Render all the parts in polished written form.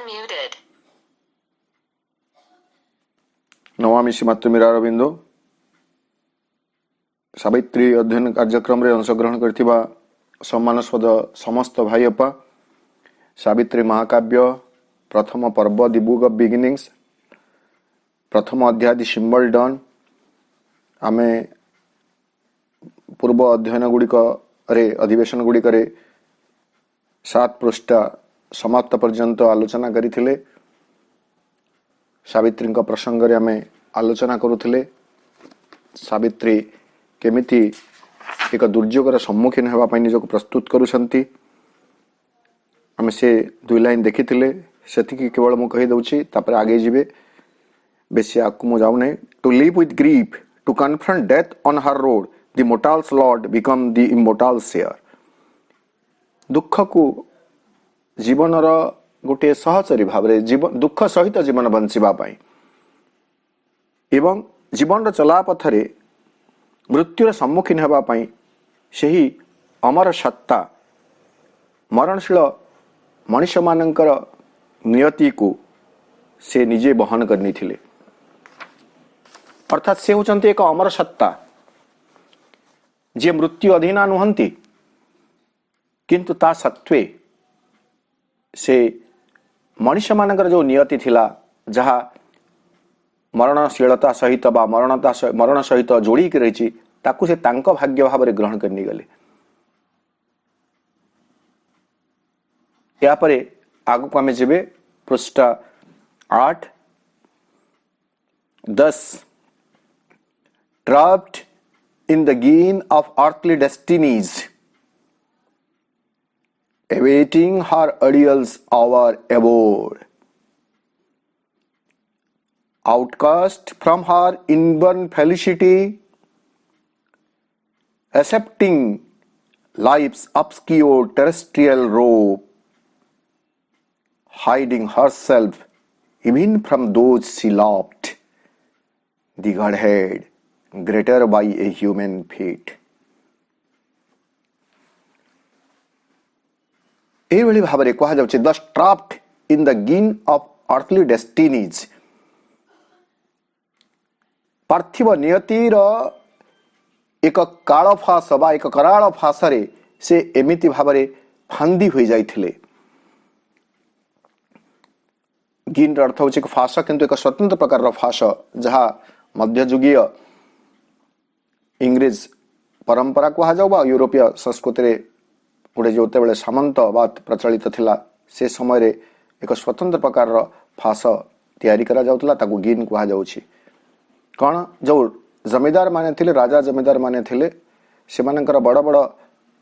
unmuted. Namami श्रीमातृमीरारविंदो Savitri अध्ययन कार्यक्रम रे अंशग्रहण करथिबा सम्मानस्पद समस्त भाई अपा सावित्री महाकाव्य प्रथम पर्व दि बुक ऑफ बिगिनिंग्स प्रथम अध्याय दि सिंबल डन आमे पूर्व अध्ययन गुड़िक रे अधिवेशन गुड़िक रे 7 पृष्ठ समाप्त पर्यंत आलोचना करिथिले। सावित्री प्रसंग रे आमे आलोचना करुथिले सावित्री केमिति एक दुर्योगर सम्मुखीन हेबा पई निजको प्रस्तुत करूछंती। आमे से 2 लाइन देखिथिले सेतिकी केवल मु कहि दउछि तापर आगे जिवे बेसी आकु मु जाउ नै। To live with grief to confront death on her road the mortals lord become the immortals share. दुख को जीवन रो गोटे सहचरी भाव रे जीवन दुख सहित जीवन बंचिबा पाई एवं जीवन चला पथरे मृत्युर सम्मुखीन हेबा पाई सेही अमर सत्ता मरणशील मनुष्य मानकर नियति को से निजे बहन करनी थिले। अर्थात से होचंती एक अमर सत्ता जे मृत्यु अधीना नुहंती किंतु ता सत्वे से मनुष्य मानकर जो नियति थिला जहा मरणशीलता सहित बा मरण सहित जोड़ी के रही ताकू से तांको भाग्य भाव में ग्रहण करनी गले। या परे आगु को आमे जेबे पृष्ठ 8 10 trapped in the gain of earthly destinies awaiting her ideals our abode, outcast from her inborn felicity, accepting life's obscure terrestrial robe, hiding herself even from those she loved, the Godhead greater by a human fate। एभली भाव में कहा जाउछि the trapped in the गिन of earthly destinies. पार्थिव नियतिर एक काल फास बा एक कराल फासरे से एमिति भाव में फांदी हो जाइथिले। गिन अर्थ होछि एक फास किंतु एक स्वतंत्र प्रकार फास जहा मध्ययुगीय इंग्रेज परंपरा कहा जाउ बा यूरोपीय संस्कृति रे गोटे जो बेले सामंतवाद प्रचलित थिला से समय रे एक स्वतंत्र प्रकार फास तैयारी करा जाउतला ताकू गिन कहा जाउछि। कौन जो जमीदार माने थिले राजा जमीदार माने थिले से मानकर बड़ बड़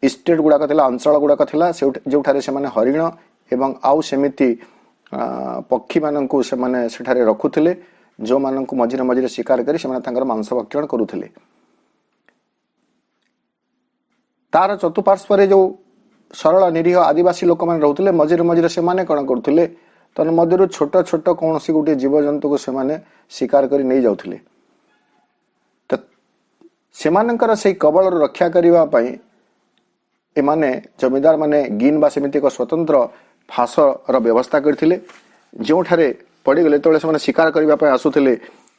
इस्टेट गुड़ाक थिला अंचल गुड़ाक थिला जोठारे से माने हरिण एवं आउ सेमिति पक्षी माननकु से माने सेठारे रखुथिले जो माननकु मझिरे मझिरे शिकार करी से माने तांकर मांस भक्षण करुथिले। तार चतुपार्श्व जो सरल निरीह आदिवासी लोक मैंने रोते मझिरे मझिरे से कौन करते तन मध्य छोट छोट कौन सी गोटे जीवजंतु को से शिकार कर नहीं जाउथिले। तो सेमानंकर से कबल रक्षा करने एमाने जमीदार माने गिन बा सेमिति एक स्वतंत्र फास व्यवस्था करथिले जो ठारे पड़गले तो से शिकार करने आसुथिले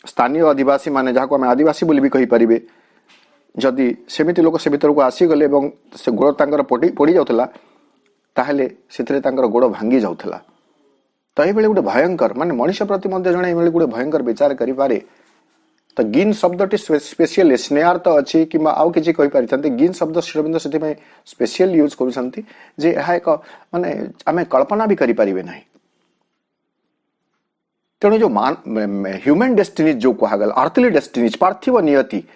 स्थानीय आदिवासी माने जहाँ को आम आदिवासी बोली भी कहि परिबे। जदि सेमिति लोक से भीतर को आसीगले और से गोड़ तांकर पड़ी जाउथला ताहले सेथिरे तांकर गोड़ भांगी जाउथला। तो ये गोटे भयंकर माने मनुष्य प्रति मध्य जणे एभली गोटे भयंकर विचार करि पारे। तो गिन शब्दटी स्पेशल स्नेहार तो अच्छी कि आउ किछि कहि पारिथांते गिन शब्द श्रीरविंद सेति में स्पेशल यूज करूछंती जे एहा एक माने आमे कल्पना भी करि परिबे नाही। तेणु जो ह्यूमन डेस्टिनीज जो कहा गल अर्थली डेस्टिनीज पार्थिव नियति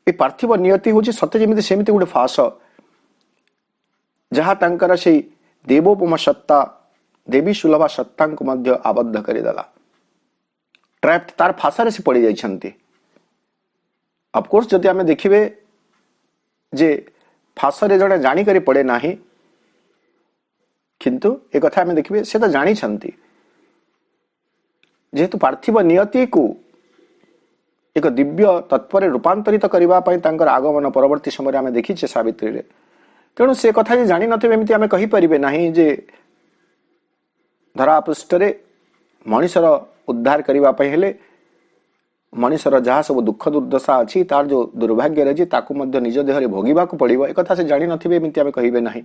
ए पार्थिव नियति हूँ सत्य जमी सेमती गोटे फास जहाँ तांकर से देवोपम सत्ता देवी सुलभा सत्ता को मध्य आबद्ध करदेला। ट्रैप्ड तार फासरे से पड़ी जाइछंती। ऑफकोर्स जदि आमे देखिबे जे फासरे जड़े जानी करी पड़े नाही किंतु एक कथा आमे देखिबे से तो जानी छंती जेहेतु पार्थिव नियति को एक दिव्य तत्पर रूपांतरित करने आगमन परवर्ती समय आम देखीचे सावित्री रे। तेणु से कथा जानी नथिबे एमिति आमे कहि परिबे नाही जे ଧରା ପୃଷ୍ଠରେ ମଣିଷର ଉଦ୍ଧାର କରିବା ପାଇଁ ହେଲେ ମଣିଷର ଯାହା ସବୁ ଦୁଃଖ ଦୁର୍ଦ୍ଦଶା ଅଛି, ତାର ଯେଉଁ ଦୁର୍ଭାଗ୍ୟ ରହିଛି ତାକୁ ମଧ୍ୟ ନିଜ ଦେହରେ ଭୋଗିବାକୁ ପଡ଼ିବ। ଏକଥା ସେ ଜାଣିନଥିବେ ଏମିତି ଆମେ କହିବେ ନାହିଁ।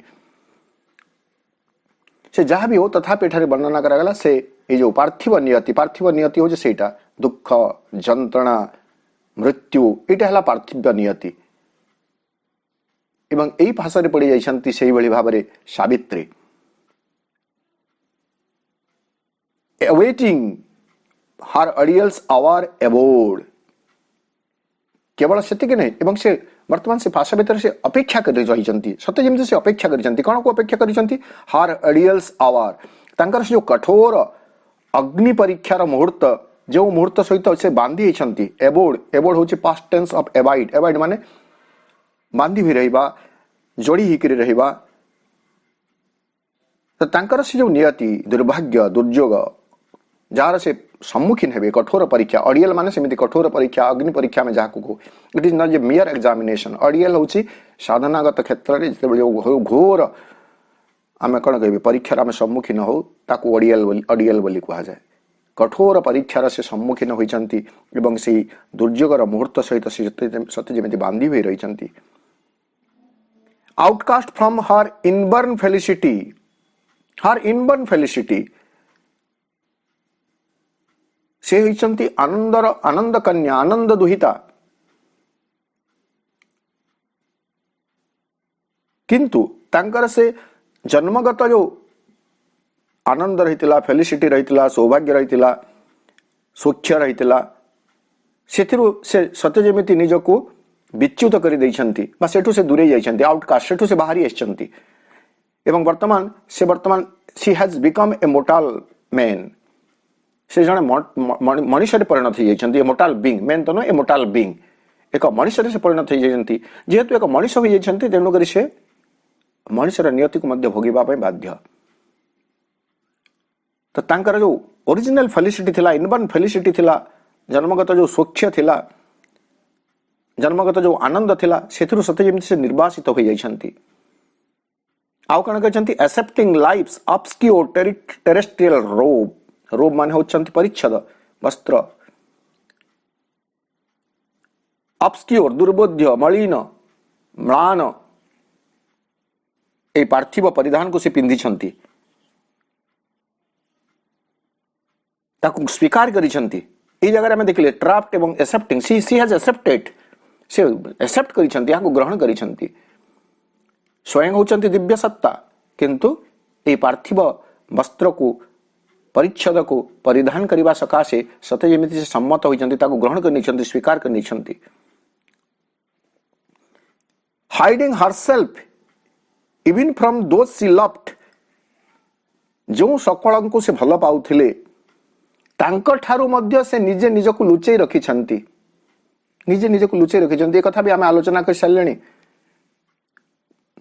ସେ ଯାହା ବି ହଉ ତଥାପି ଏଠାରେ ବର୍ଣ୍ଣନା କରାଗଲା ସେ ଏଇ ଯେଉଁ ପାର୍ଥିବ ନିୟତି ହେଉଛି ସେଇଟା ଦୁଃଖ ଯନ୍ତ୍ରଣା ମୃତ୍ୟୁ, ଏଇଟା ହେଲା ପାର୍ଥିବ ନିୟତି। ଏବଂ ଏଇ ଭାଷାରେ ପଡ଼ି ଯାଇଛନ୍ତି ସେଇଭଳି ଭାବରେ Savitri, awaiting her ideal's hour aboard। କେବଳ ସେତିକି ନାହିଁ, ଏବଂ ସେ ବର୍ତ୍ତମାନ ସେ ଭାଷା ଭିତରେ ସେ ଅପେକ୍ଷା କରି ରହିଛନ୍ତି, ସତେ ଯେମିତି ସେ ଅପେକ୍ଷା କରିଛନ୍ତି। କ'ଣ ଅପେକ୍ଷା କରିଛନ୍ତି? ହାର ଆଇଡିଆଲ୍ସ ଆୱାର, ତାଙ୍କର ସେ ଯେଉଁ କଠୋର ଅଗ୍ନି ପରୀକ୍ଷାର ମୁହୂର୍ତ୍ତ, ଯେଉଁ ମୁହୂର୍ତ୍ତ ସହିତ ସେ ବାନ୍ଧି ହେଇଛନ୍ତି। ଏବୋର୍ଡ ହେଉଛି ପାଷ୍ଟ ଟେନ୍ସ ଅଫ୍ ଏବାଇଡ ମାନେ ବାନ୍ଧି ହୋଇ ରହିବା, ଯୋଡ଼ି ହେଇକରି ରହିବା। ତ ତାଙ୍କର ସେ ଯେଉଁ ନିୟତି, ଦୁର୍ଭାଗ୍ୟ ଦୁର୍ଯୋଗ ଯାହାର ସେ ସମ୍ମୁଖୀନ ହେବେ, କଠୋର ପରୀକ୍ଷା। ଅଡିଏଲ ମାନେ ସେମିତି କଠୋର ପରୀକ୍ଷା, ଅଗ୍ନି ପରୀକ୍ଷା ଆମେ ଯାହାକୁ କହୁ। It is not a mere examination. Ordeal ହେଉଛି ସାଧନାଗତ କ୍ଷେତ୍ରରେ ଯେତେବେଳେ ଘୋର ଆମେ କ'ଣ କହିବି ପରୀକ୍ଷାର ଆମେ ସମ୍ମୁଖୀନ ହଉ, ତାକୁ ଅଡିଏଲ ବୋଲି କୁହାଯାଏ। କଠୋର ପରୀକ୍ଷାର ସେ ସମ୍ମୁଖୀନ ହୋଇଛନ୍ତି ଏବଂ ସେଇ ଦୁର୍ଯୋଗର ମୁହୂର୍ତ୍ତ ସହିତ ସେ ସତେ ଯେମିତି ବାନ୍ଧି ହୋଇ ରହିଛନ୍ତି। ଆଉଟକାଷ୍ଟ ଫ୍ରମ୍ ହର ଇନବର୍ନ ଫେଲିସିଟି, ସେ ହୋଇଛନ୍ତି ଆନନ୍ଦ କନ୍ୟା, ଆନନ୍ଦ ଦୁହିତା। କିନ୍ତୁ ତାଙ୍କର ସେ ଜନ୍ମଗତ ଯେଉଁ ଆନନ୍ଦ ରହିଥିଲା, ଫେଲିସିଟି ରହିଥିଲା, ସୌଭାଗ୍ୟ ରହିଥିଲା, ସୌଖ୍ୟ ରହିଥିଲା, ସେଥିରୁ ସେ ସତେ ଯେମିତି ନିଜକୁ ବିଚ୍ୟୁତ କରିଦେଇଛନ୍ତି ବା ସେଠୁ ସେ ଦୂରେଇ ଯାଇଛନ୍ତି। ଆଉଟକାଷ୍ଟ, ସେଠୁ ସେ ବାହାରି ଆସିଛନ୍ତି। ଏବଂ ବର୍ତ୍ତମାନ C has BCom A mortar man. ସେ ଜଣେ ମଣିଷରେ ପରିଣତ ହୋଇଯାଇଛନ୍ତି। ଏ ମୋର୍ଟାଲ ବିଙ୍ଗ, ମେନ୍ ତ ନୁହେଁ, ଏ ମୋର୍ଟାଲ ବିଙ୍ଗ, ଏକ ମଣିଷରେ ସେ ପରିଣତ ହୋଇଯାଇଛନ୍ତି। ଯେହେତୁ ଏକ ମଣିଷ ହୋଇଯାଇଛନ୍ତି, ତେଣୁକରି ସେ ମଣିଷର ନିୟତିକୁ ମଧ୍ୟ ଭୋଗିବା ପାଇଁ ବାଧ୍ୟ। ତ ତାଙ୍କର ଯେଉଁ ଓରିଜିନାଲ ଫେଲିସିଟି ଥିଲା, ଇନବର୍ନ ଫେଲିସିଟି ଥିଲା, ଜନ୍ମଗତ ଯେଉଁ ସୌଖ୍ୟ ଥିଲା, ଜନ୍ମଗତ ଯେଉଁ ଆନନ୍ଦ ଥିଲା, ସେଥିରୁ ସତେ ଯେମିତି ସେ ନିର୍ବାସିତ ହୋଇଯାଇଛନ୍ତି। ଆଉ କ'ଣ କହିଛନ୍ତି? ଆକ୍ସେପ୍ଟିଂ ଲାଇଫ୍ସ ଅବସ୍କ୍ୟୁର ଟେରେଷ୍ଟ୍ରିଆଲ ରୋବ ମାନେ ହେଉଛନ୍ତି ପରିଚ୍ଛଦ, ବସ୍ତ୍ର। ଅବସ୍କ୍ୟୁର ଦୁର୍ବୋଧ୍ୟ, ମଳିନ, ମ୍ଳାନ, এই পার্থিব পরিধানକୁ ସେ ପିନ୍ଧିଛନ୍ତି, ତାକୁ ସ୍ୱୀକାର କରିଛନ୍ତି। এই ଜାଗାରେ ଆମେ ଦେଖିଲେ ଟ୍ରାପ୍ଟ ଏବଂ ଆକ୍ସେପ୍ଟିଂ, ସି ହାଜ୍ ଆକ୍ସେପ୍ଟେଡ୍, ସେ ଆକ୍ସେପ୍ଟ କରିଛନ୍ତି, ଏହାକୁ ଗ୍ରହଣ କରିଛନ୍ତି। ସ୍ୱୟଂ ହେଉଛନ୍ତି ଦିବ୍ୟ ସତ୍ତା, କିନ୍ତୁ এই ପାର୍ଥିବ ବସ୍ତ୍ରକୁ, ପରିଚ୍ଛଦକୁ ପରିଧାନ କରିବା ସକାଶେ ସତେ ଯେମିତି ସେ ସମ୍ମତ ହୋଇଛନ୍ତି, ତାକୁ ଗ୍ରହଣ କରି ନେଇଛନ୍ତି, ସ୍ୱୀକାର କରି ନେଇଛନ୍ତି। Hiding herself even from those she loved, ଯେଉଁ ସକଳଙ୍କୁ ସେ ଭଲ ପାଉଥିଲେ ତାଙ୍କଠାରୁ ମଧ୍ୟ ସେ ନିଜେ ନିଜକୁ ଲୁଚେଇ ରଖିଛନ୍ତି। ଏ କଥା ବି ଆମେ ଆଲୋଚନା କରିସାରିଲେଣି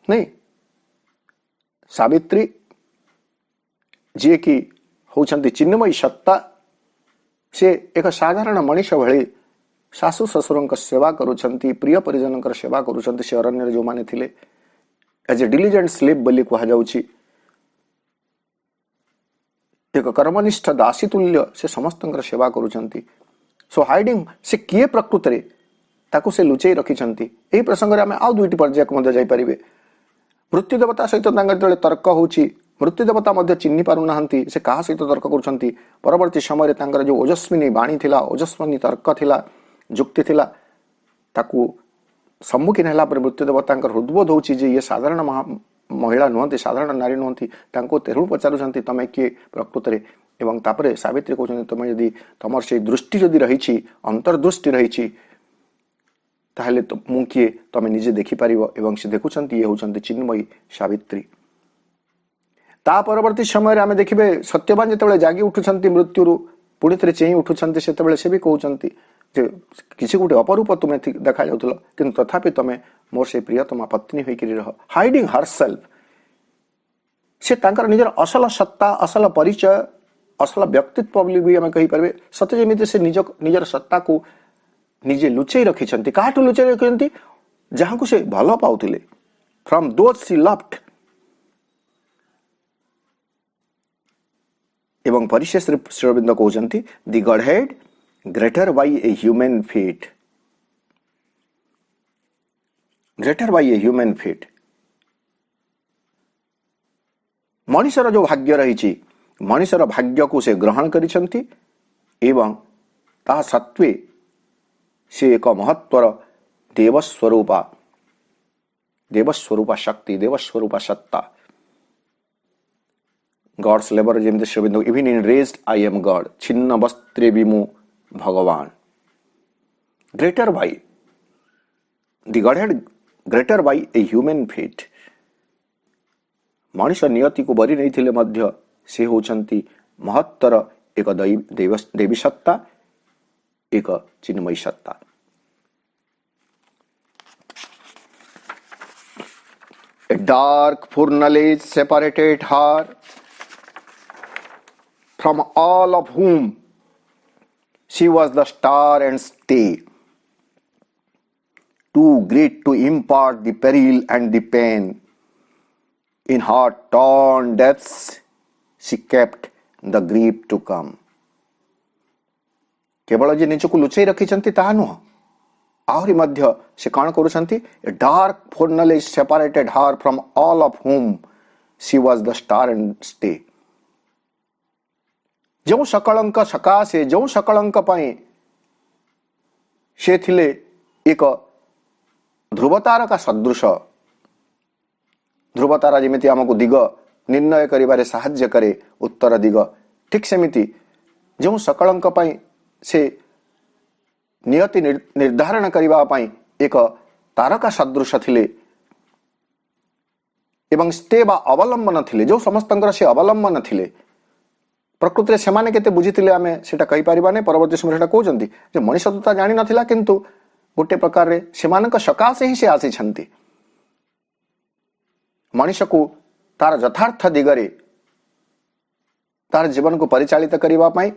ନାଇଁ। ସାବିତ୍ରୀ ଯିଏକି ହେଉଛନ୍ତି ଚିନ୍ମୟୀ ସତ୍ତା, ସେ ଏକ ସାଧାରଣ ମଣିଷ ଭଳି ଶାଶୁ ଶ୍ୱଶୁରଙ୍କ ସେବା କରୁଛନ୍ତି, ପ୍ରିୟ ପରିଜନଙ୍କର ସେବା କରୁଛନ୍ତି। ସେ ଅରଣ୍ୟରେ ଯେଉଁମାନେ ଥିଲେ ଏଜ୍ ଏ ଡିଲିଜେଣ୍ଟ ସ୍ଲେଭ୍ ବୋଲି କୁହାଯାଉଛି, ଏକ କର୍ମନିଷ୍ଠ ଦାସୀ ତୁଲ୍ୟ ସେ ସମସ୍ତଙ୍କର ସେବା କରୁଛନ୍ତି। ସୋ ହାଇଡିଂ, ସେ କିଏ ପ୍ରକୃତରେ, ତାକୁ ସେ ଲୁଚେଇ ରଖିଛନ୍ତି। ଏହି ପ୍ରସଙ୍ଗରେ ଆମେ ଆଉ ଦୁଇଟି ପର୍ଯ୍ୟାୟକୁ ମଧ୍ୟ ଯାଇପାରିବେ। ମୃତ୍ୟୁ ଦେବତା ସହିତ ତାଙ୍କର ଯେତେବେଳେ ତର୍କ ହେଉଛି, ମୃତ୍ୟୁ ଦେବତା ମଧ୍ୟ ଚିହ୍ନି ପାରୁନାହାନ୍ତି ସେ କାହା ସହିତ ତର୍କ କରୁଛନ୍ତି। ପରବର୍ତ୍ତୀ ସମୟରେ ତାଙ୍କର ଯେଉଁ ଓଜସ୍ୱିନୀ ବାଣୀ ଥିଲା, ଓଜସ୍ୱିନୀ ତର୍କ ଥିଲା, ଯୁକ୍ତି ଥିଲା, ତାକୁ ସମ୍ମୁଖୀନ ହେଲା ପରେ ମୃତ୍ୟୁ ଦେବତାଙ୍କର ହୃଦବୋଧ ହେଉଛି ଯେ ଇଏ ସାଧାରଣ ମହିଳା ନୁହନ୍ତି, ସାଧାରଣ ନାରୀ ନୁହନ୍ତି। ତାଙ୍କୁ ତେଣୁ ପଚାରୁଛନ୍ତି ତମେ କିଏ ପ୍ରକୃତରେ। ଏବଂ ତାପରେ ସାବିତ୍ରୀ କହୁଛନ୍ତି ତମେ ଯଦି ତମର ସେଇ ଦୃଷ୍ଟି ଯଦି ରହିଛି, ଅନ୍ତର୍ଦୃଷ୍ଟି ରହିଛି, ତାହେଲେ ମୁଁ କିଏ ତମେ ନିଜେ ଦେଖିପାରିବ। ଏବଂ ସେ ଦେଖୁଛନ୍ତି ଇଏ ହେଉଛନ୍ତି ଚିନ୍ମୟୀ ସାବିତ୍ରୀ। ତା ପରବର୍ତ୍ତୀ ସମୟରେ ଆମେ ଦେଖିବେ ସତ୍ୟବାନ ଯେତେବେଳେ ଜାଗି ଉଠୁଛନ୍ତି ମୃତ୍ୟୁରୁ, ପୁଣି ଥରେ ଚେଇଁ ଉଠୁଛନ୍ତି, ସେତେବେଳେ ସେ ବି କହୁଛନ୍ତି ଯେ କିଛି ଗୋଟେ ଅପରୂପ ତୁମେ ଦେଖାଯାଉଥିଲ, କିନ୍ତୁ ତଥାପି ତମେ ମୋର ସେ ପ୍ରିୟତମା ପତ୍ନୀ ହୋଇକରି ରହ। ହାଇଡିଂ ହରସେଲ୍ଫ, ସେ ତାଙ୍କର ନିଜର ଅସଲ ସତ୍ତା, ଅସଲ ପରିଚୟ, ଅସଲ ବ୍ୟକ୍ତିତ୍ୱ ବୋଲି ବି ଆମେ କହିପାରିବେ। ସତେ ଯେମିତି ସେ ନିଜର ସତ୍ତାକୁ ନିଜେ ଲୁଚେଇ ରଖିଛନ୍ତି। କାହାଠୁ ଲୁଚେଇ ରଖିଛନ୍ତି? ଯାହାକୁ ସେ ଭଲ ପାଉଥିଲେ। ଫ୍ରମ୍ ଦୋଜ୍ ସି ଲଭ୍ଡ, एवं परिशेष श्री अरविंद कहते the godhead greater by a human fate, greater by a human fate. मनुष्यर जो भाग्य रही मनुष्यर भाग्य को से ग्रहण करिसंती एवं ता सत्वे से एक महत्वर देवस्वरूपा शक्ति, देवस्वरूपा सत्ता, गॉड्स लेबर जेमती श्रीबिंदु even in raised I am God, छिन्न वस्त्रे विमु भगवान। Greater by the godhead greater by a human feet. मनुष्य नियति को बरी नहीं थिले मध्य से होचंती महत्तर एक देवी सत्ता, एक चिन्मयी सत्ता। A dark foreknowledge separated her from all of whom she was the star and stay, too great to impart the peril and the pain. In her torn depths she kept the grief to come. केवल जे निजको लुचई रखिछंती ताहा नुह, आहरी मध्य से कौन करुछंती a dark फोreknowledge separated her from all of whom she was the star and stay। जो सकलंक सकाशे जो सकलंक पाई से थिले एक ध्रुवतारा का सदृश। ध्रुवतारा जेमिति हमको दिग निर्णय करिबारे साहाय्य करे उत्तर दिग, ठीक सेमिति जो सकलंक पाई से नियति निर्धारण करिबा पाई एक तारका सदृश थिले एवं स्टे बा अवलंबन थिले, जो समस्तंकर से अवलंबन थिले। प्रकृति रे सेमाने केते बुझिथिले आमे सेटा कहि परिबा नै, परवर्ती समय सेटा कहउचंती जे मनुष्य तो ता जानि नथिला किंतु गोटे प्रकार रे सेमानक सकाशे ही से आसी छंती। मनुष्य को तार यथार्थ दिगरे तार जीवन को परिचालित करिबा पाई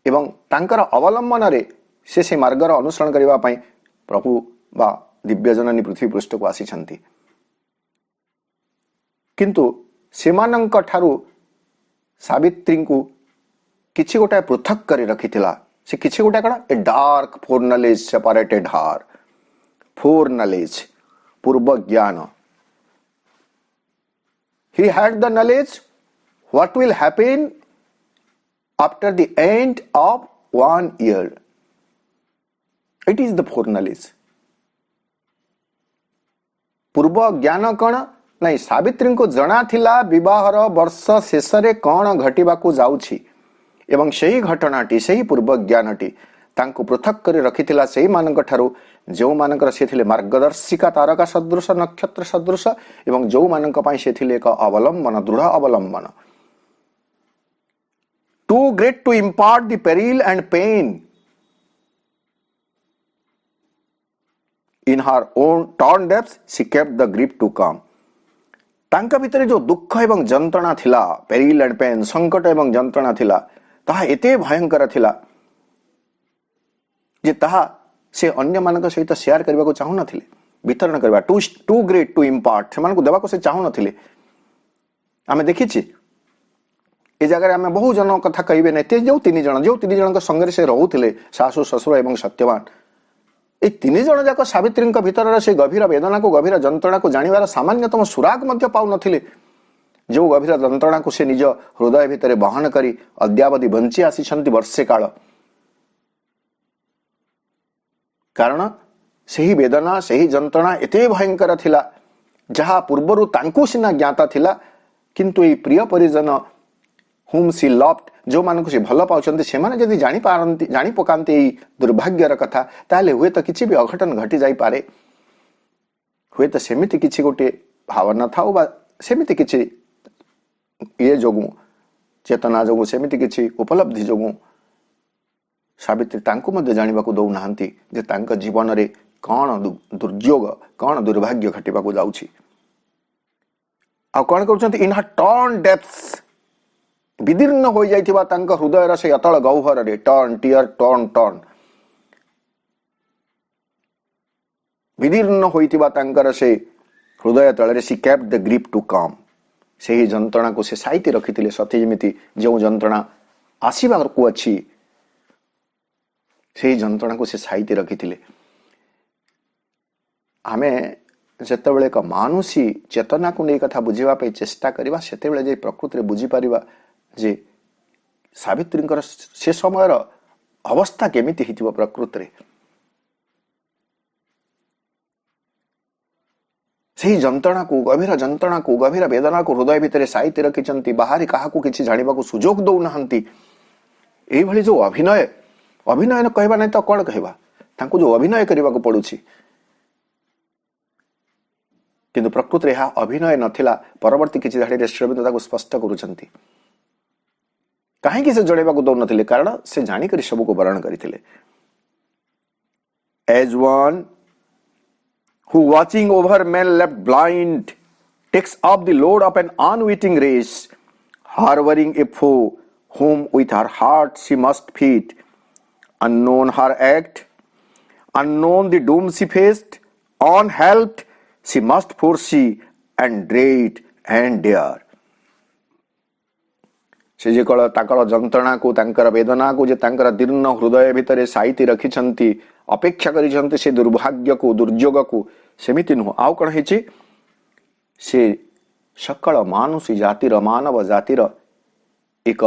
एवं तांकर अवलंबन रे से मार्गर अनुसरण करिबा पाई प्रभु बा दिव्य जननी पृथ्वी पृष्ठ को आसी छंती। किंतु सेमानंक ठारू सावित्री को किछि गोटा पृथक करी रखिथिला। से किछि गोटा कण ए डार्क फोreknowledge सेपरेटेड हर। फोreknowledge पूर्व ज्ञान। He had the knowledge what will happen after the end of 1 year. It is the foreknowledge। पूर्व ज्ञान कण नहीं, सावित्री को जना थिला विवाहर वर्ष शेष रे कौन घटिबाकू जाउछि एवं सही घटनाटी सही पूर्व ज्ञानटी तांको पृथक कर रखिथिला सही मानक ठारू जो मानकर से थिले मार्गदर्शिका तारका सदृश नक्षत्र सदृश एवं जो मानक पाई से थिले एक अवलंबन दृढ़ अवलंबन। Too great to impart the peril and pain in her own torn depths she kept the grip to come. तांका भितरे जो दुख एवं जंत्रणा थिला, पेरिल एंड पेन संकट एवं जंत्रणा थिला, ताहा एते भयंकर थिला जे ताहा से अन्य मानक सहित शेयर करबा को चाहू नथिले, वितरण करबा टू ग्रेट टू इम्पार्ट से मानक देबा को से चाहू नथिले। आमे देखिछि ए जगह आमे बहु जन कथा कहिबे नै, ते जो तीन जन के संगे से रहउथिले सासु ससुर एवं सत्यवान, ए तीन जन जाक सावित्री भीतर से गभीर वेदना को गभीर जंत्रणा को जानिबार सामान्यतम सुराग मध्य पाउ नथिले। जो गभीर जंत्रणा को से निज हृदय भितर बहन करी अद्यावधि बंची आसी वर्षे काल। कारण सही वेदना सही जंत्रणा एते भयंकर थिला जहा पूर्वरु तांको सिना ज्ञाता थिला, किंतु ए प्रिय परिजन हुम सी लव्ड जो मानक से भल पाउछन्ते से माने जदि जानी पकान्ते ए दुर्भाग्यर कथा ताले हुए तो किछि भी अघटन घटी जाई पारे। हुए तो सेमिति किछि गोटे भावना थाउ बा सेमिति किछि ये जोगु चेतना जोगु सेमिति किछि उपलब्धि जोगु सावित्री तांको मध्ये जानिबाकू दउ नाहंती जे तांक जीवन रे कौन दुर्योग कौन दुर्भाग्य घटिबाकू जाउछि। आ कौन करूछन्ती इन हर टॉर्न डेप्थ्स विदीर्ण हो जाइथिबा तांक हृदय रे से अतल गौहर रे टर्न टियर टर्न विदीर्ण होइथिबा तांकर से हृदय तळे रे she kept the grip to come. ସେହି ଯନ୍ତ୍ରଣାକୁ ସେ ସାଇତି ରଖିଥିଲେ। ସତେ ଯେମିତି ଯେଉଁ ଯନ୍ତ୍ରଣା ଆସିବାକୁ ଅଛି ସେହି ଯନ୍ତ୍ରଣାକୁ ସେ ସାଇତି ରଖିଥିଲେ। ଆମେ ଯେତେବେଳେ ଏକ ମାନୁଷୀ ଚେତନାକୁ ନେଇ କଥା ବୁଝିବା ପାଇଁ ଚେଷ୍ଟା କରିବା ସେତେବେଳେ ଯେ ପ୍ରକୃତିରେ ବୁଝିପାରିବା ଯେ ସାବିତ୍ରୀଙ୍କର ସେ ସମୟର ଅବସ୍ଥା କେମିତି ହେଇଥିବ। ପ୍ରକୃତିରେ ସେହି ଯନ୍ତ୍ରଣାକୁ ଗଭୀର ବେଦନାକୁ ହୃଦୟ ଭିତରେ ସାଇତି ରଖିଛନ୍ତି। ବାହାରେ କାହାକୁ କିଛି ଜାଣିବାକୁ ସୁଯୋଗ ଦଉନାହାନ୍ତି। ଏଇଭଳି ଯେଉଁ ଅଭିନୟ କହିବା ନାହିଁ ତ କ'ଣ କହିବା, ତାଙ୍କୁ ଯେଉଁ ଅଭିନୟ କରିବାକୁ ପଡୁଛି, କିନ୍ତୁ ପ୍ରକୃତିରେ ଏହା ଅଭିନୟ ନଥିଲା। ପରବର୍ତ୍ତୀ କିଛି ଧାଡ଼ିରେ ଶ୍ରୀ ଅରବିନ୍ଦ ତାକୁ ସ୍ପଷ୍ଟ କରୁଛନ୍ତି। କାହିଁକି ସେ ଜଣେଇବାକୁ ଦଉନଥିଲେ? କାରଣ ସେ ଜାଣିକରି ସବୁକୁ ବରଣ କରିଥିଲେ। As one who watching over men left blind takes up the load of an unwitting race, harboring a foe whom with her heart she must feed, unknown her act, unknown the doom she faced, unhelped she must foresee and dread and dare. ସେ ଯେ କଳ ତାଙ୍କର ଯନ୍ତ୍ରଣାକୁ, ତାଙ୍କର ବେଦନାକୁ ଯେ ତାଙ୍କର ଦୀର୍ଣ୍ଣ ହୃଦୟ ଭିତରେ ସାଇତି ରଖିଛନ୍ତି, ଅପେକ୍ଷା କରିଛନ୍ତି ସେ ଦୁର୍ଭାଗ୍ୟକୁ, ଦୁର୍ଯୋଗକୁ, ସେମିତି ନୁହଁ। ଆଉ କ'ଣ ହେଇଛି? ସେ ସକଳ ମାନୁଷୀ ଜାତିର, ମାନବ ଜାତିର ଏକ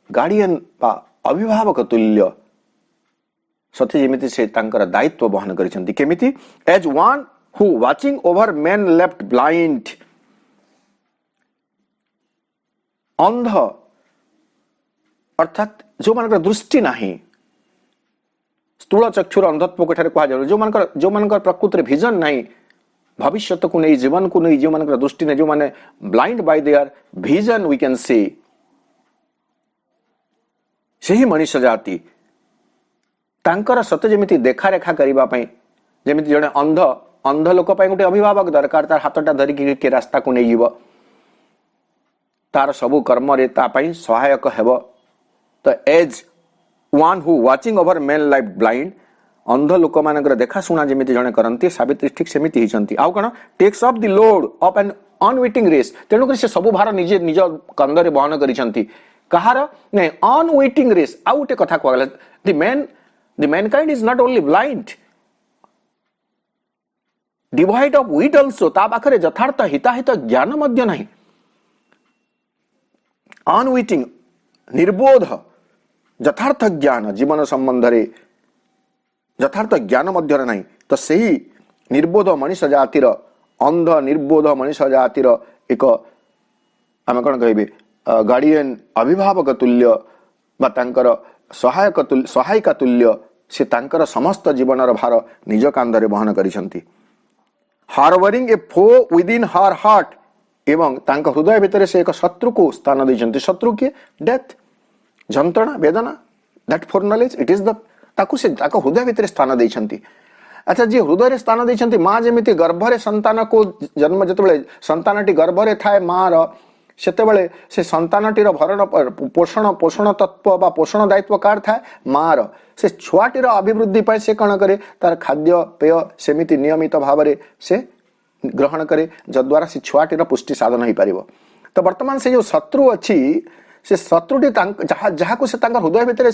ଗାର୍ଡିଆନ୍ ବା ଅଭିଭାବକ ତୁଲ୍ୟ ସତେ ଯେମିତି ସେ ତାଙ୍କର ଦାୟିତ୍ୱ ବହନ କରିଛନ୍ତି। କେମିତି? As one who watching over men left blind, ଅନ୍ଧ ଅର୍ଥାତ୍ ଯେଉଁମାନଙ୍କର ଦୃଷ୍ଟି ନାହିଁ, ସ୍ଥୂଳ ଚକ୍ଷୁର ଅନ୍ଧତ୍ୱକୁ ଏଠାରେ କୁହାଯାଉ, ଯେଉଁମାନଙ୍କର ପ୍ରକୃତିରେ ଭିଜନ ନାହିଁ, ଭବିଷ୍ୟତକୁ ନେଇ, ଜୀବନକୁ ନେଇ ଯେଉଁମାନଙ୍କର ଦୃଷ୍ଟି ନାହିଁ, ଯେଉଁମାନେ blind by their vision we can see, ସେହି ମଣିଷ ଜାତି ତାଙ୍କର ସତେ ଯେମିତି ଦେଖାରେଖା କରିବା ପାଇଁ, ଯେମିତି ଜଣେ ଅନ୍ଧ ଲୋକ ପାଇଁ ଗୋଟେ ଅଭିଭାବକ ଦରକାର। ତାର ହାତଟା ଧରିକି କିଏ ରାସ୍ତାକୁ ନେଇଯିବ, ତାର ସବୁ କର୍ମରେ ତା ପାଇଁ ସହାୟକ ହେବ। ତ as one who watching over men life blind, ଅନ୍ଧ ଲୋକମାନଙ୍କର ଦେଖାଶୁଣା ଯେମିତି ଜଣେ କରନ୍ତି, ସାବିତ୍ରୀ ଠିକ୍ ସେମିତି ହେଇଛନ୍ତି। ଆଉ କ'ଣ? Takes off the load of an unwitting race, ତେଣୁକରି ସେ ସବୁ ଭାର ନିଜେ ନିଜ କନ୍ଧରେ ବହନ କରିଛନ୍ତି। କାହାର? ନାଇଁ, ଅନୱିଟିଂ ରେସ୍। ଆଉ ଗୋଟେ କଥା କୁହାଗଲା, the mankind is not only blind, devoid of wit also, ତା ପାଖରେ ଯଥାର୍ଥ ହିତାହିତ ଜ୍ଞାନ ମଧ୍ୟ ନାହିଁ। ଅନୱିଟିଂ, ନିର୍ବୋଧ, ଯଥାର୍ଥ ଜ୍ଞାନ ଜୀବନ ସମ୍ବନ୍ଧରେ ଯଥାର୍ଥ ଜ୍ଞାନ ମଧ୍ୟରେ ନାହିଁ। ତ ସେହି ନିର୍ବୋଧ ମଣିଷ ଜାତିର, ଅନ୍ଧ ନିର୍ବୋଧ ମଣିଷ ଜାତିର ଏକ ଆମେ କ'ଣ କହିବେ ଗାର୍ଡିଆନ୍, ଅଭିଭାବକ ତୁଲ୍ୟ ବା ତାଙ୍କର ସହାୟିକା ତୁଲ୍ୟ ସେ ତାଙ୍କର ସମସ୍ତ ଜୀବନର ଭାର ନିଜ କାନ୍ଧରେ ବହନ କରିଛନ୍ତି। ହାର୍ବରିଂ ଏ ଫୋ ୱିଦିନ୍ ହର ହାର୍ଟ, ଏବଂ ତାଙ୍କ ହୃଦୟ ଭିତରେ ସେ ଏକ ଶତ୍ରୁକୁ ସ୍ଥାନ ଦେଇଛନ୍ତି। ଶତ୍ରୁ କିଏ? ଡେଥ୍, ଯନ୍ତ୍ରଣା, ବେଦନା, that four knowledge it is ତାକୁ ସେ ତାଙ୍କ ହୃଦୟ ଭିତରେ ସ୍ଥାନ ଦେଇଛନ୍ତି। ଆଚ୍ଛା, ଯିଏ ହୃଦୟରେ ସ୍ଥାନ ଦେଇଛନ୍ତି, ମା ଯେମିତି ଗର୍ଭରେ ସନ୍ତାନକୁ ଜନ୍ମ, ଯେତେବେଳେ ସନ୍ତାନଟି ଗର୍ଭରେ ଥାଏ ମାର, ସେତେବେଳେ ସେ ସନ୍ତାନଟିର ଭରଣ ପୋଷଣ ତତ୍ଵ ବା ପୋଷଣ ଦାୟିତ୍ୱ କାହାର ଥାଏ? ମାର। ସେ ଛୁଆଟିର ଅଭିବୃଦ୍ଧି ପାଇଁ ସେ କ'ଣ କରେ? ତାର ଖାଦ୍ୟ ପେୟ ସେମିତି ନିୟମିତ ଭାବରେ ସେ ଗ୍ରହଣ କରେ, ଯଦ୍ୱାରା ସେ ଛୁଆଟିର ପୁଷ୍ଟି ସାଧନ ହେଇପାରିବ। ତ ବର୍ତ୍ତମାନ ସେ ଯେଉଁ ଶତ୍ରୁ ଅଛି, ସେ ଶତ୍ରୁଟି ଯାହାକୁ ସେ ତାଙ୍କ ହୃଦୟ ଭିତରେ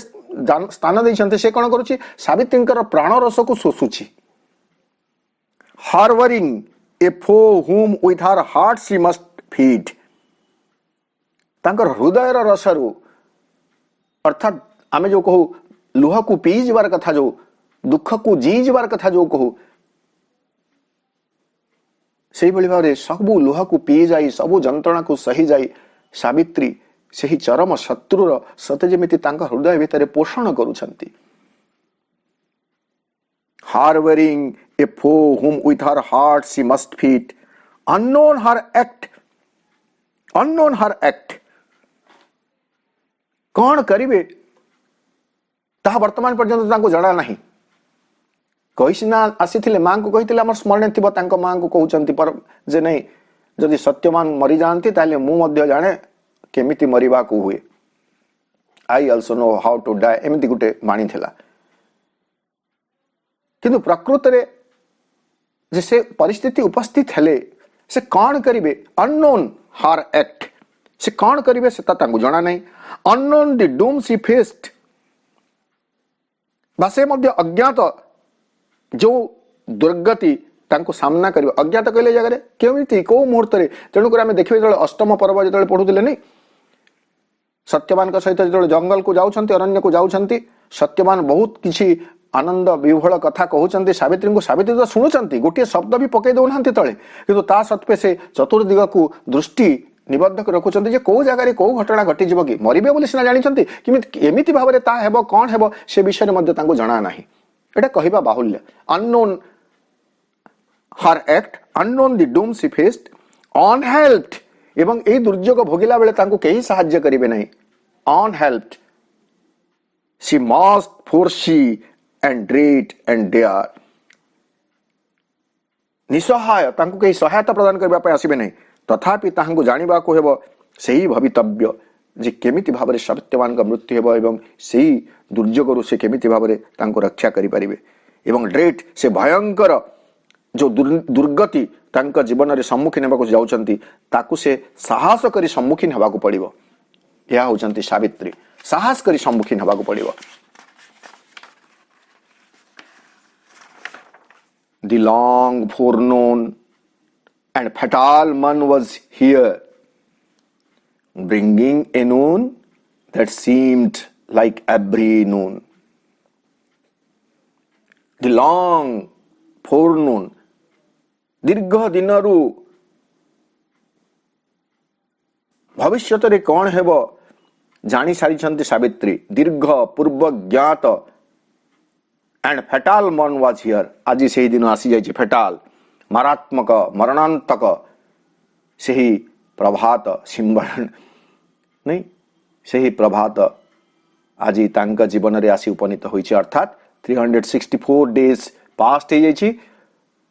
ସ୍ଥାନ ଦେଇଛନ୍ତି, ସେ କ'ଣ କରୁଛି? ସାବିତ୍ରୀଙ୍କର ପ୍ରାଣରସକୁ ଶୋଷୁଛି। Harbouring a foe whom with her heart she must feed, ତାଙ୍କର ହୃଦୟର ରସରୁ, ଅର୍ଥାତ୍ ଆମେ ଯେଉଁ କହୁ ଲୁହକୁ ପିଇ ଯିବାର କଥା, ଯେଉଁ ଦୁଃଖକୁ ଜିଇ ଯିବାର କଥା ଯେଉଁ କହୁ, ସେଇଭଳି ଭାବରେ ସବୁ ଲୁହକୁ ପିଇ ଯାଇ, ସବୁ ଯନ୍ତ୍ରଣାକୁ ସହି ଯାଇ ସାବିତ୍ରୀ ସେହି ଚରମ ଶତ୍ରୁର ସତେ ଯେମିତି ତାଙ୍କ ହୃଦୟ ଭିତରେ ପୋଷଣ କରୁଛନ୍ତି। Harbouring a foe whom with her heart she must feed, unknown her act, କ'ଣ କରିବେ ତାହା ବର୍ତ୍ତମାନ ପର୍ଯ୍ୟନ୍ତ ତାଙ୍କୁ ଜଣା ନାହିଁ। କହି ସିନା ଆସିଥିଲେ, ମାଙ୍କୁ କହିଥିଲେ, ଆମର ସ୍ମରଣ ଥିବ, ତାଙ୍କ ମାଙ୍କୁ କହୁଛନ୍ତି ଯେ ନାଇଁ, ଯଦି ସତ୍ୟବାନ ମରିଯାଆନ୍ତି ତାହେଲେ ମୁଁ ମଧ୍ୟ ଜାଣେ କେମିତି ମରିବାକୁ ହୁଏ, I also know how to die, ଏମିତି ଗୋଟେ ବାଣୀ ଥିଲା। କିନ୍ତୁ ପ୍ରକୃତରେ ଯେ ସେ ପରିସ୍ଥିତି ଉପସ୍ଥିତ ହେଲେ, ସେ କ'ଣ କରିବେ? ଅନନୋନ୍, हर एक्ट से कौन करिवे सेता तांकु जणा नहीं unknown the doom she faced बासे मध्य अज्ञात जो दुर्गति तांको सामना करिवे अज्ञात कहले जगह केमिति को मुहूर्त रे तेणुकर आम देखिए जो अष्टम पर्व जो पढ़ुले नहीं सत्यवान सहित जो जंगल को जाउछंती अरण्य को जाउछंती सत्यवान बहुत किसी आनंद विभोल कथा कहते सावित्री को सावित्री तो शुणुंट गोटे शब्द भी पकई दौना तले किंतु ता सत्वे से चतुर्दिग को दृष्टि निबद्ध रखुंट जे कौ जगह कौ घटना घटी कि मरबे बोली सिना जानते एमती भाव में ता कौन हेब से विषय में जना ना एटा कहवा बाहुल्य unknown her act unknown the doom she faced unhelped एवं ए दुर्योग भोगिला बेले तांको केही सहाय्य करिवे नहीं unhelped she must foresee and dread and dare निसहाय तांको कहीं सहायता प्रदान करबा पे आसीबे नहीं तथापि तांको जानिबा को हेबो सही भवितव्य जे केमिति भाबरे सत्यवान का मृत्यु हेबो एवं सही दुर्योगरु से केमिति भाबरे तांको रक्षा करि परिबे एवं ड्रेड से भयंकर जो दुर्गति तांका जीवन रे सम्मुखीन हेबाको जाउचंती ताकू से साहस करी सम्मुखीन हेबाको पड़िबो या होचंती सावित्री साहस करी सम्मुखीन हेबाको पड़िबो The long forenoon and fatal moon was here, bringing a noon that seemed like every noon. The long forenoon, दीर्घ दिनरु भविष्यत रे कौन हेबो जानी सारी सावित्री दीर्घ पूर्व ज्ञात and fatal man was here आज से दिन आसी जाइए फेटाल मारात्मक मरणांतक से ही प्रभात सिंबरण नहीं से ही प्रभात आज तांका जीवन रे आसी उपनीत होइछि अर्थात 364 डेज पास्ट हो जाइछि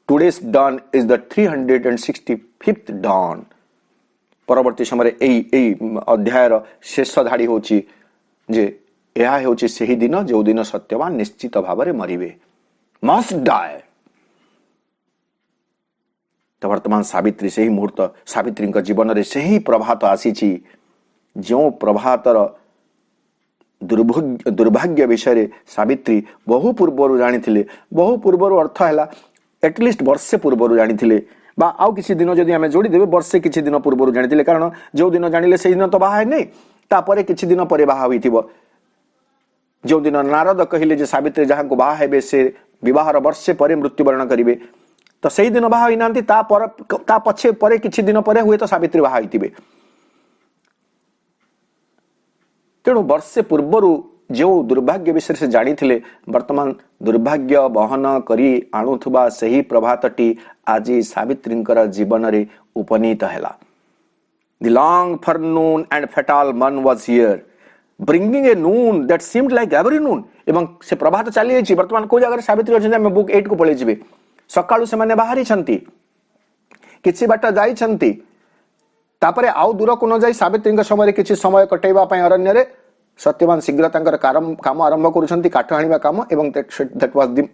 today's dawn is the 365th dawn परवर्ती समय एई अध्यायर शेष धाड़ी होछि जे यह होछि सही दिन जो दिन सत्यवान निश्चित भाव में मरिबे मस्ट डाई तो वर्तमान सावित्री से ही मुहूर्त सावित्री जीवन में से ही प्रभात आसी जो प्रभातर दुर्भाग्य विषय सावित्री बहु पूर्वर जानी बहु पूर्वर अर्थ है एटलिस्ट वर्षे पूर्वर जानी आउ किसी दिन जदि आम जोड़ीदेवे वर्षे किसी दिन पूर्वर जानी कारण जो दिन जानिले से दिन तो बाहा नहीं तापर किसी दिन पर बाहा होइथिबो जो दिन नारद कहले जे सावित्री जहां को बाहा हेबे से विवाहर वर्षे पर मृत्युवरण करिवे तो सही दिन बाहा होइनांती ता पछे परे किछि दिन परे हुए तो सावित्री बाहा होइतिबे तेणु वर्षे पूर्वरु जो दुर्भाग्य विषय से जानी थिले वर्तमान दुर्भाग्य बहन करी आणुथुबा सही प्रभातटी आज सावित्रींकर जीवन रे उपनीत हैला the long forenoon and fatal man was here bringing a noon that seemed like every noon एवं से प्रभात चली जाइए वर्तमान को जगह सावित्री अच्छे आम बुक 8 को पलि जी सकाळु से माने बाहरी छंती किछि बाट जाई छंती तापरे आउ दूर को न जाई सावित्री समय किछि समय कटैबा पय अरण्य रे सत्यवान शीघ्र तांकर काम आरंभ करूछंती काठ हाणिबा काम एवं दैट वाज द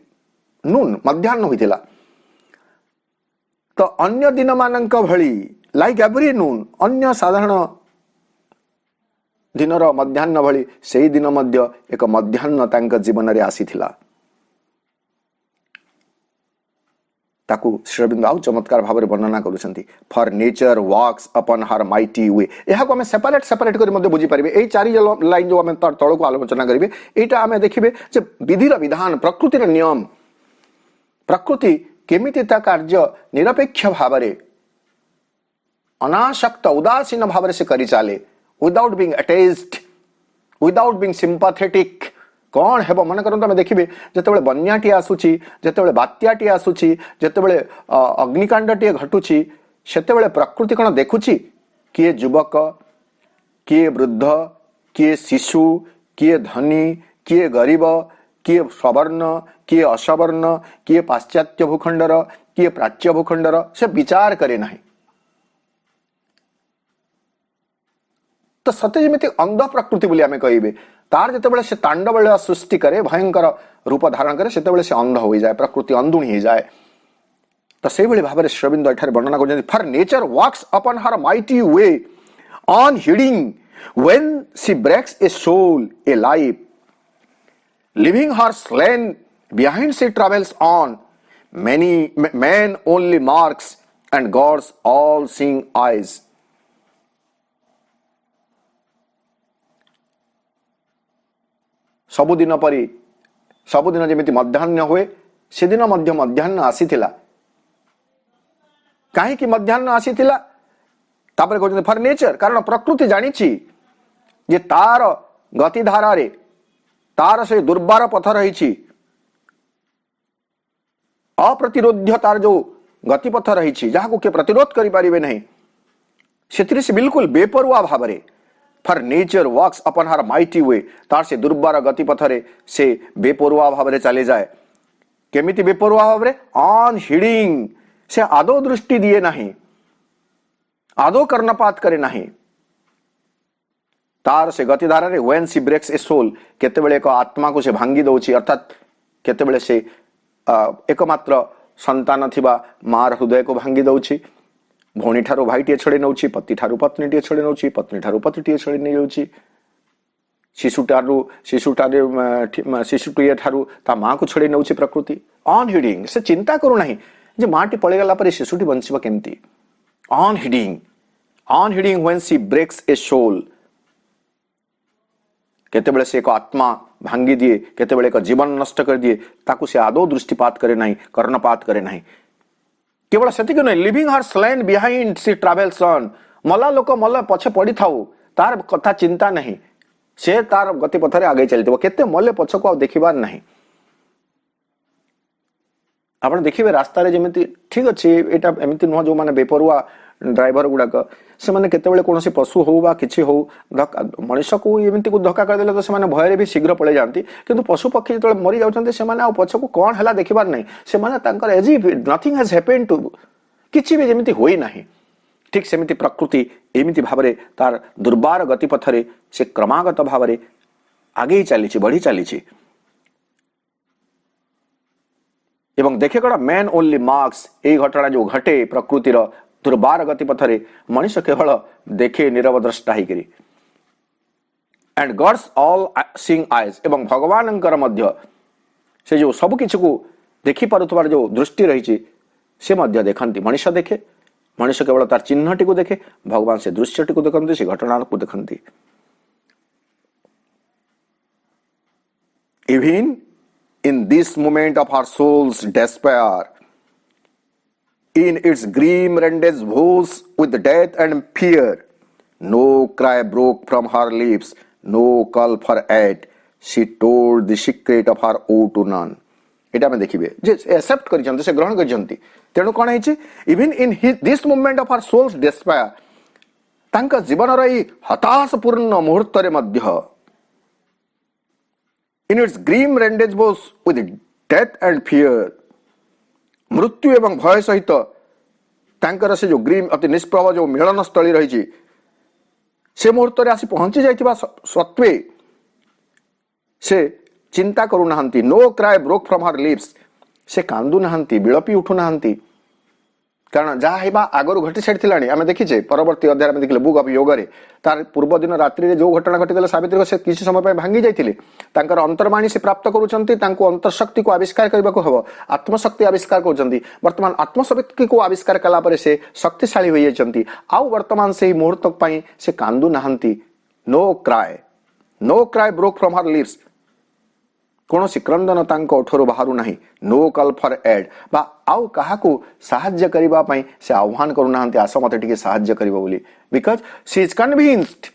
नून मध्याह्न होइतिला तो अन्य दिन मानक भली लाइक एवरी नून अन्य साधारण दिनर मध्याह्न भली से दिन मध्य एक मध्याह्न तांका जीवन रे आसीथिला ताकू श्रीअरविंद आउ चमत्कार भाव में वर्णना करुछंती for nature walks upon her mighty way यह को हमें सेपरेट कर मध्य बुझी पारिबे एई चारि लाइन जो हमें तळ को आलोचना करिवे एटा हमें देखिबे जे विधिर विधान प्रकृतिर नियम प्रकृति केमिति ता कार्य निरपेक्ष भाव में अनासक्त उदासीन भाव से करि चाले without being attached, without being sympathetic कौन हेबो मन करन तमे देखिबे जेतेबेले बन्याटी आसुची जेतेबेले बात्याटी आसुची जेतेबेले अग्निकांडटी घटुची सेतेबेले प्रकृति कोन देखुची किए युवक किए वृद्ध किए शिशु किए धनी किए गरीब किए सवर्ण किए असवर्ण किए पाश्चात्य भूखंडर किए प्राच्य भूखंडर से विचार करे नहीं तो सत्य जमी अंध प्रकृति बोली आम कहे तार जिते से तांडव सृष्टि करे भयंकर रूप धारण करे से अंध हो जाए प्रकृति अंधुणी हो जाए तो से भाव में श्री अरविंद एठारे वर्णना कर for nature walks upon her mighty way unheeding when she breaks a soul a life living her slain behind she travels on many men only marks and God's all seeing eyes. सबुदिन परी सबुदिन जमिति मध्याह्न हुए से दिन मध्य मध्याह्न आसीथिला काहे कि मध्याह्न आसीथिला तापर कहते फॉर नेचर कारण प्रकृति जानिछि जे तार गतिधारा रे तार से दुर्बार पथ रही अप्रतिरोध्य तार जो गतिपथ रही जहाँ को प्रतिरोध करें नहीं से बिल्कुल बेपरुआ भाव में for nature works upon her mighty way तार से दुर्बार गतिपथ रे से बेपरुआ भाव में चले जाए केमिति बेपरुआ भाव में ऑन हिडिंग से आदो दृष्टि दिए नहीं आदो कर्णपात करे नहीं तार से गतिधारा रे when she breaks a soul केतेबेले एक आत्मा को से भांगी दउची अर्थात केतेबेले से एकमात्र संतान थिबा मार हृदय को भांगी दउची भौणी ठारू भाई टे छड़े नउची पति ठारू पत्नी टे छड़े नउची पत्नी ठारू पति टे छड़े नै जाउची शिशुटीए ठारू ता मां को छड़े नउची प्रकृति ऑन हिडिंग से चिंता करू नहीं जे माटी पळे गला पर शिशुटी बंचिबा केमती on hiding when she breaks a soul केतेबेले से एक आत्मा भांगी दिए केतेबेले एक जीवन नष्ट कर दिए ताकू से आदौ दृष्टिपात करे नहीं कर्णपात करे नहीं केवल सेतिक नहीं leaving her slain behind she travels on मला लोक मला पछे पड़ी थाउ तार कथा चिंता नहीं से तार गतिपथ रे आगे चलतिबो केते मले पछ को देखिबार नहीं आपण देखिबे रास्ता रे जेमिति ठीक अछि एटा एमिति न जो माने बेपरुआ ड्राइवर गुड़ाक से माने केतेबेले कोनोसी पशु हो बा किछि हो मनुष्य को एमिति को धक्का कर देले तो से माने भय भी शीघ्र पळे जानती किंतु पशु पक्षी जतले मरी जाउछन्ते से माने आ पछ को कोन हला देखिबार नहीं से माने तांकर as if nothing has happened to किछि भी जेमिति होई नाही ठीक सेमिति प्रकृति एमिति भाबरे तार दुर्बार गतिपथ रे से क्रमागत भाबरे आगे ही चलीछि बढ़ी चलीछि एवं देखे कड़ा मैन ओनली मार्क्स ए घटना जो घटे प्रकृतिर दुर्बार गतिपथ रे मनुष्य केवल देखे नीरव द्रष्टा ही करी and God's all seeing eyes एवं भगवानंकर मध्य से जो सब किछ को देखि पारुथबार जो दृष्टि रही से मध्य देखंती मनुष्य देखे मनुष्य केवल तार चिन्हटी को देखे भगवान से दृश्यटी को देखंती से घटना को देखंती even in this moment of her soul's despair, in its grim rendezvous with death and fear, no cry broke from her lips, no call for aid. She told the secret of her woe to none. एटा में देखिबे जे accept करिसंती से ग्रहण करिसंती तेणु कोन हैछि even in this moment of her soul's despair तांका जीवन रही हताशपूर्ण मुहूर्त रे मध्य in its grim rendezvous with death and fear मृत्यु एवं भय सहित तांकर से जो ग्रीम अति निष्प्रभ जो मिलन स्थली रही से मुहूर्त रे आसी पहुंची जाइथिबा सत्वे से चिंता करू नाहंती no cry broke from her lips से कांदू नाहंती बिलपी उठू नाहंती कारण जहाँ हेबा आगरू घटी सारी आम देखीचे परवर्ती अध्याय में देखिले बुक ऑफ योग रे तार पूर्व दिन रात्रि जो घटना घटी सावित्री से किसी समय भांगी जाइथिले तांकर अंतर्वाणी से प्राप्त करूछंती तांको अंतर्शक्ति को आविष्कार करबा को हबो आत्मशक्ति आविष्कार करूछंती वर्तमान आत्मशक्ति को आविष्कार कला परे से शक्तिशाली होई जाइछंती आउ वर्तमान से ही मुहूर्त पई से कांदू नाहंती no cry broke from her lips कौन सी क्रंदन तांको ओठरो बाहरु नहीं नो कॉल फॉर एड बा आउ काहाकू साहाय्य करिबा पई से आह्वान करू नाहंती आस मते टिके साहाय्य करिबो बोली बिकॉज शी इज कन्विंस्ड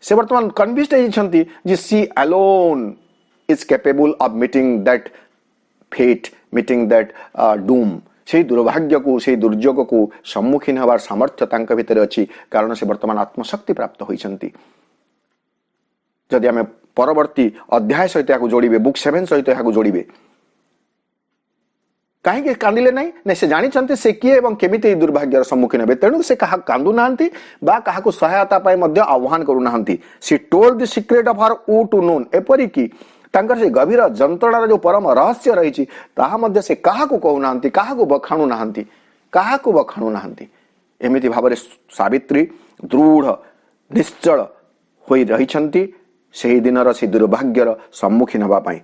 से वर्तमान कन्विंस्ड होइछंती जे she alone is capable of meeting that fate meeting that doom से दुर्भाग्य को से दुर्योग को सम्मुखीन हबार सामर्थ्य तांका भितरे अछि कारण से वर्तमान आत्मशक्ति प्राप्त होइछंती जदि आमे परवर्ती अध्याय सहित जोड़े बुक 7 सहित जोड़े कहीं कांदिले नहीं से जानी से किए एवं केमिति दुर्भाग्यर सम्मुखीन हे तेणु से कहा कांदू नाहंती बा कहा को सहायता पाए मध्य आह्वान करू नाहंती she told the secret of her woe to known एपरि कि तांकर से गभीर जंत्रणार जो परम रहस्य रही ताहा मध्य से कहा को कहू नाहंती कहा को बखाणु नाहंती କାହାକୁ ବଖାଣୁ ନାହାନ୍ତି। ଏମିତି ଭାବରେ ସାବିତ୍ରୀ ଦୃଢ଼ ନିଶ୍ଚଳ ହୋଇ ରହିଛନ୍ତି ସେହି ଦିନର ସେ ଦୁର୍ଭାଗ୍ୟର ସମ୍ମୁଖୀନ ହେବା ପାଇଁ।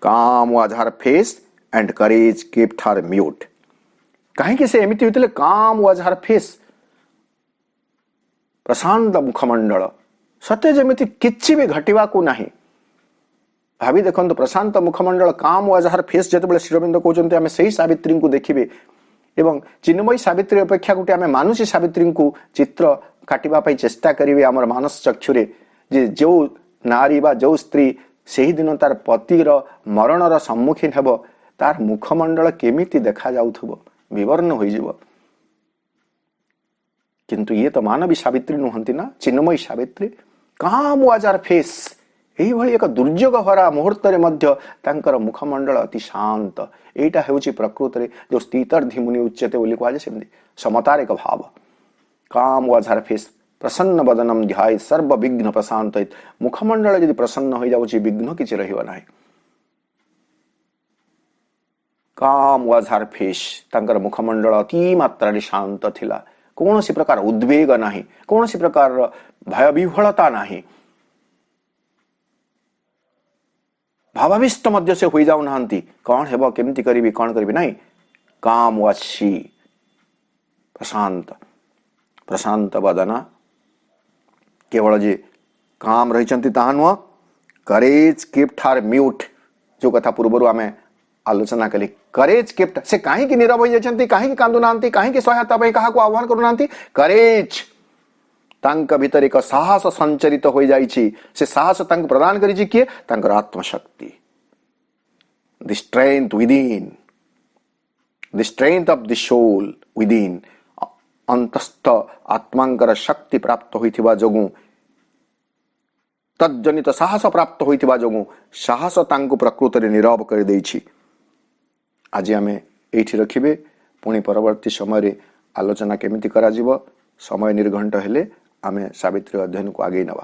Came was her face and courage kept her mute. କାହିଁକି ସେ ଏମିତି ହୋଇଥିଲେ? କାମ୍ ୱାଜ୍ ହର୍ ଫେସ୍, ପ୍ରଶାନ୍ତ ମୁଖମଣ୍ଡଳ, ସତେ ଯେମିତି କିଛି ବି ଘଟିବାକୁ ନାହିଁ। ଭାବି ଦେଖନ୍ତୁ, ପ୍ରଶାନ୍ତ ମୁଖମଣ୍ଡଳ, କାମ୍ ୱାଜ୍ ହର୍ ଫେସ୍ ଯେତେବେଳେ ଶ୍ରୀଅରବିନ୍ଦ କହୁଛନ୍ତି ଆମେ ସେହି ସାବିତ୍ରୀଙ୍କୁ ଦେଖିବେ ଏବଂ ଚିନ୍ମୟୀ ସାବିତ୍ରୀ ଅପେକ୍ଷା ଗୋଟେ ଆମେ ମାନୁଷୀ ସାବିତ୍ରୀଙ୍କୁ ଚିତ୍ର କାଟିବା ପାଇଁ ଚେଷ୍ଟା କରିବେ ଆମର ମାନସ ଚକ୍ଷୁରେ, ଯେ ଯେଉଁ ନାରୀ ବା ଯେଉଁ ସ୍ତ୍ରୀ ସେହିଦିନ ତାର ପତିର ମରଣର ସମ୍ମୁଖୀନ ହେବ ତାର ମୁଖମଣ୍ଡଳ କେମିତି ଦେଖାଯାଉଥିବ, ବିବର୍ଣ୍ଣ ହୋଇଯିବ। କିନ୍ତୁ ଇଏ ତ ମାନବୀ ସାବିତ୍ରୀ ନୁହନ୍ତି ନା, ଚିନ୍ମୟୀ ସାବିତ୍ରୀ। କାମ୍ ୱାଜ୍ ହର୍ ଫେସ୍, ଏଇଭଳି ଏକ ଦୁର୍ଯୋଗ ଭରା ମୁହୂର୍ତ୍ତରେ ମଧ୍ୟ ତାଙ୍କର ମୁଖମଣ୍ଡଳ ଅତି ଶାନ୍ତ। ଏଇଟା ହେଉଛି ପ୍ରକୃତରେ ଯେଉଁ ସ୍ଥିତର୍ଧି ମୁନି ଉଚ୍ୟତେ ବୋଲି କୁହାଯାଏ, ସେମିତି ସମତାର ଏକ ଭାବ। କାମ୍ ୱାଜ୍ ହର୍ ଫେସ୍ ପ୍ରସନ୍ନ ବଦନମ୍ ଧ୍ୟାୟ ସର୍ବ ବିଘ୍ନ ପ୍ରଶାନ୍ତୟିତ୍। ମୁଖମଣ୍ଡଳ ଯଦି ପ୍ରସନ୍ନ ହୋଇଯାଉଛି ବିଘ୍ନ କିଛି ରହିବ ନାହିଁ। କାମ୍ ୱାଜ୍ ହର୍ ଫେସ୍, ତାଙ୍କର ମୁଖମଣ୍ଡଳ ଅତି ମାତ୍ରାରେ ଶାନ୍ତ ଥିଲା। କୌଣସି ପ୍ରକାର ଉଦ୍ବେଗ ନାହିଁ, କୌଣସି ପ୍ରକାରର ଭୟ ବିହ୍ୱଳତା ନାହିଁ, ଭାବାବିଷ୍ଟ ମଧ୍ୟ ସେ ହୋଇଯାଉନାହାନ୍ତି। କ'ଣ ହେବ, କେମିତି କରିବି, କ'ଣ କରିବି, ନାହିଁ। କାମ୍ ୱାଜ୍ ସି, ପ୍ରଶାନ୍ତ, ପ୍ରଶାନ୍ତ ବଦନା। କେବଳ ଯେ କାମ୍ ରହିଛନ୍ତି ତାହା ନୁହଁ, କରେଜ୍ କେପ୍ଟ ହର୍ ମ୍ୟୁଟ୍, ଯେଉଁ କଥା ପୂର୍ବରୁ ଆମେ ଆଲୋଚନା କଲି। କରେଜ୍ କେପ୍ଟ, ସେ କାହିଁକି ନୀରବ ହୋଇଯାଇଛନ୍ତି, କାହିଁକି କାନ୍ଦୁନାହାନ୍ତି, କାହିଁକି ସହାୟତା ପାଇଁ କାହାକୁ ଆହ୍ୱାନ କରୁନାହାନ୍ତି? କରେଜ୍, ତାଙ୍କ ଭିତରେ ଏକ ସାହସ ସଞ୍ଚରିତ ହୋଇଯାଇଛି। ସେ ସାହସ ତାଙ୍କୁ ପ୍ରଦାନ କରିଛି କିଏ? ତାଙ୍କର ଆତ୍ମଶକ୍ତି। The strength within, the strength of the soul within. ଅନ୍ତସ୍ଥ ଆତ୍ମାଙ୍କର ଶକ୍ତି ପ୍ରାପ୍ତ ହୋଇଥିବା ଯୋଗୁଁ, ତଜ୍ଜନିତ ସାହସ ପ୍ରାପ୍ତ ହୋଇଥିବା ଯୋଗୁଁ ସାହସ ତାଙ୍କୁ ପ୍ରକୃତରେ ନୀରବ କରିଦେଇଛି। ଆଜି ଆମେ ଏଇଠି ରଖିବେ, ପୁଣି ପରବର୍ତ୍ତୀ ସମୟରେ ଆଲୋଚନା କେମିତି କରାଯିବ, ସମୟ ନିର୍ଘଣ୍ଟ ହେଲେ ଆମେ ସାବିତ୍ରୀ ଅଧ୍ୟୟନକୁ ଆଗେଇ ନେବା।